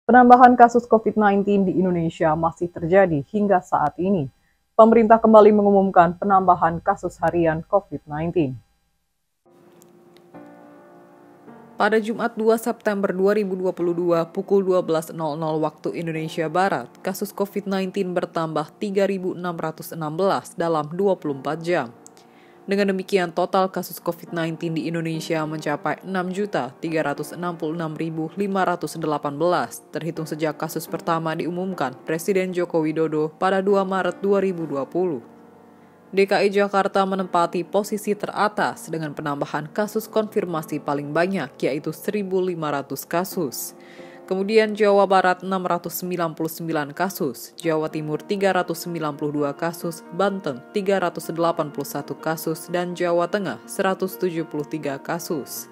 Penambahan kasus COVID-19 di Indonesia masih terjadi hingga saat ini. Pemerintah kembali mengumumkan penambahan kasus harian COVID-19. Pada Jumat 2 September 2022 pukul 12.00 waktu Indonesia Barat, kasus COVID-19 bertambah 3.616 dalam 24 jam. Dengan demikian, total kasus COVID-19 di Indonesia mencapai 6.336.518 terhitung sejak kasus pertama diumumkan Presiden Joko Widodo pada 2 Maret 2020. DKI Jakarta menempati posisi teratas dengan penambahan kasus konfirmasi paling banyak, yaitu 1.500 kasus. Kemudian Jawa Barat 699 kasus, Jawa Timur 392 kasus, Banten 381 kasus, dan Jawa Tengah 173 kasus.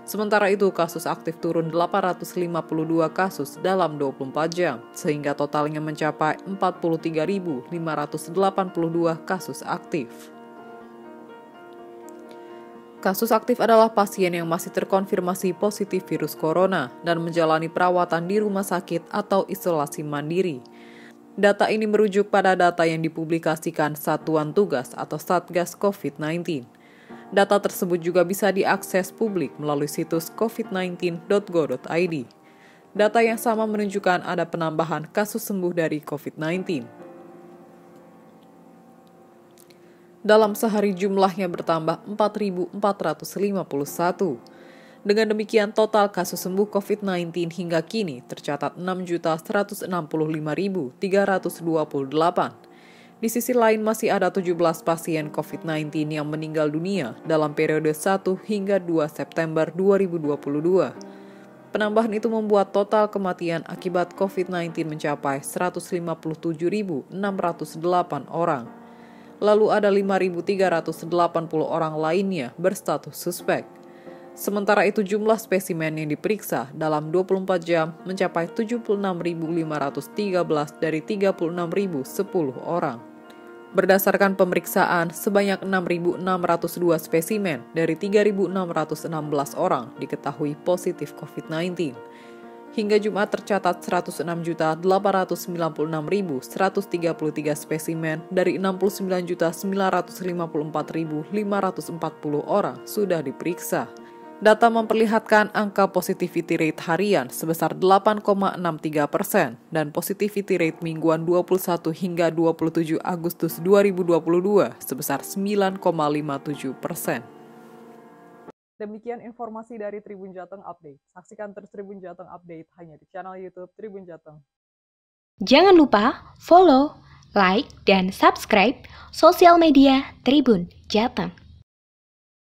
Sementara itu kasus aktif turun 852 kasus dalam 24 jam, sehingga totalnya mencapai 43.582 kasus aktif. Kasus aktif adalah pasien yang masih terkonfirmasi positif virus corona dan menjalani perawatan di rumah sakit atau isolasi mandiri. Data ini merujuk pada data yang dipublikasikan Satuan Tugas atau Satgas COVID-19. Data tersebut juga bisa diakses publik melalui situs covid19.go.id. Data yang sama menunjukkan ada penambahan kasus sembuh dari COVID-19. Dalam sehari jumlahnya bertambah 4.451. Dengan demikian total kasus sembuh COVID-19 hingga kini tercatat 6.165.328. Di sisi lain masih ada 17 pasien COVID-19 yang meninggal dunia dalam periode 1 hingga 2 September 2022. Penambahan itu membuat total kematian akibat COVID-19 mencapai 157.608 orang. Lalu ada 5.380 orang lainnya berstatus suspek. Sementara itu jumlah spesimen yang diperiksa dalam 24 jam mencapai 76.513 dari 36.010 orang. Berdasarkan pemeriksaan, sebanyak 6.602 spesimen dari 3.616 orang diketahui positif COVID-19. Hingga Jumat tercatat 106.896.133 spesimen dari 69.954.540 orang sudah diperiksa. Data memperlihatkan angka positivity rate harian sebesar 8,63% dan positivity rate mingguan 21 hingga 27 Agustus 2022 sebesar 9,57%. Demikian informasi dari Tribun Jateng Update. Saksikan terus Tribun Jateng Update hanya di channel YouTube Tribun Jateng. Jangan lupa follow, like, dan subscribe sosial media Tribun Jateng.